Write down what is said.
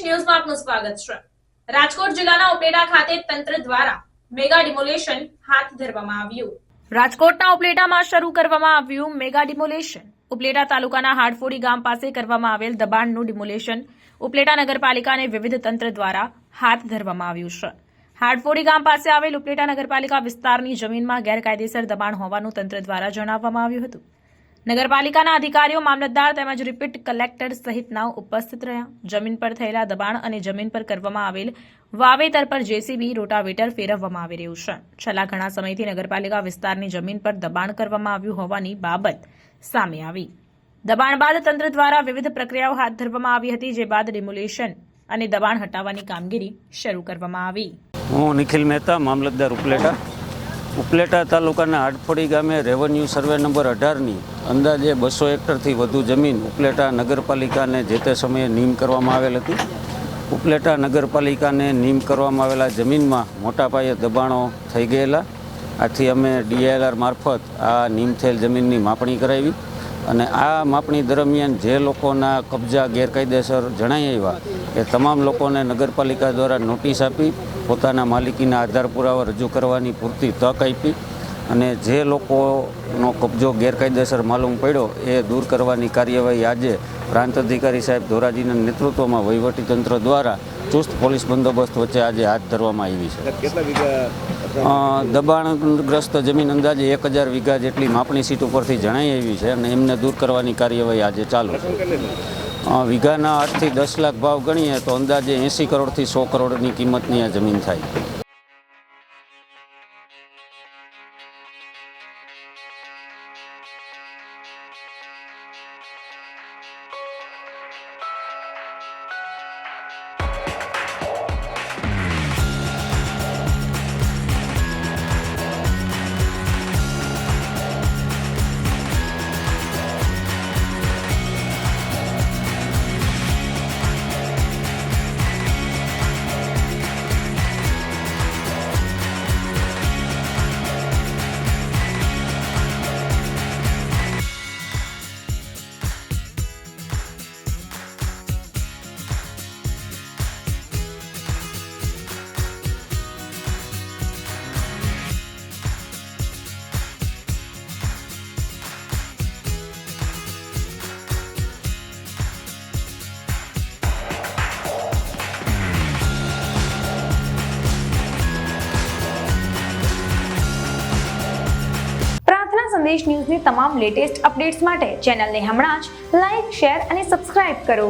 ન્યૂઝમાં આપનું સ્વાગત છે। રાજકોટ જિલ્લાના ઉપલેટા ખાતે તંત્ર દ્વારા મેગા ડિમોલેશન હાથ ધરવામાં આવ્યું। રાજકોટના ઉપલેટામાં શરૂ કરવામાં આવ્યું મેગા ડિમોલેશન। ઉપલેટા તાલુકાના હાડફોડી ગામ પાસે કરવામાં આવેલ દબાણનું ડિમોલેશન ઉપલેટા નગરપાલિકા અને વિવિધ તંત્ર દ્વારા હાથ ધરવામાં આવ્યું છે। હાડફોડી ગામ પાસે આવેલ ઉપલેટા નગરપાલિકા વિસ્તારની જમીનમાં ગેરકાયદેસર દબાણ હોવાનું તંત્ર દ્વારા જણાવવામાં આવ્યું હતું। નગરપાલિકાના અધિકારીઓ, મામલતદાર તેમજ રિપીટ કલેક્ટર સહિતના ઉપસ્થિત રહ્યા। જમીન પર થયેલા દબાણ અને જમીન પર કરવામાં આવેલ વાવેતર પર જેસીબી, રોટાવેટર ફેરવવામાં આવી રહ્યું છે। છેલ્લા ઘણા સમયથી નગરપાલિકા વિસ્તારની જમીન પર દબાણ કરવામાં આવ્યું હોવાની બાબત સામે આવી। દબાણ બાદ તંત્ર દ્વારા વિવિધ પ્રક્રિયાઓ હાથ ધરવામાં આવી હતી, જે બાદ ડિમોલેશન અને દબાણ હટાવવાની કામગીરી શરૂ કરવામાં આવી। હું નિખિલ મહેતા, મામલતદાર ઉપલેટા તાલુકાના હાડફોડી ગામે રેવન્યુ સર્વે નંબર 18ની અંદાજે 200 હેક્ટરથી વધુ જમીન ઉપલેટા નગરપાલિકાને જે તે સમયે નીમ કરવામાં આવેલ હતી। ઉપલેટા નગરપાલિકાને નીમ કરવામાં આવેલા જમીનમાં મોટા પાયે દબાણો થઈ ગયેલા, આથી અમે DILR મારફત આ નીમ થયેલ જમીનની માપણી કરાવી અને આ માપણી દરમિયાન જે લોકોના કબજા ગેરકાયદેસર જણાઈ આવ્યા એ તમામ લોકોને નગરપાલિકા દ્વારા નોટિસ આપી પોતાના માલિકીના આધાર પુરાવા રજૂ કરવાની પૂરતી તક આપી અને જે લોકોનો કબજો ગેરકાયદેસર માલુમ પડ્યો એ દૂર કરવાની કાર્યવાહી આજે પ્રાંત અધિકારી સાહેબ ધોરાજીના નેતૃત્વમાં વહીવટીતંત્ર દ્વારા ચુસ્ત પોલીસ બંદોબસ્ત વચ્ચે આજે હાથ ધરવામાં આવી છે। કેટલા વીઘા દબાણગ્રસ્ત જમીન અંદાજે 1000 વીઘા જેટલી માપણી સીટ ઉપરથી જણાઈ આવી છે અને એમને દૂર કરવાની કાર્યવાહી આજે ચાલુ છે। વીઘાના 8 થી 10 લાખ ભાવ ગણીએ તો અંદાજે 80 કરોડથી 100 કરોડની કિંમતની આ જમીન થાય। સંદેશ ન્યૂઝની તમામ લેટેસ્ટ અપડેટ્સ માટે ચેનલને હમણાં જ લાઇક, શેર અને સબસ્ક્રાઇબ કરો।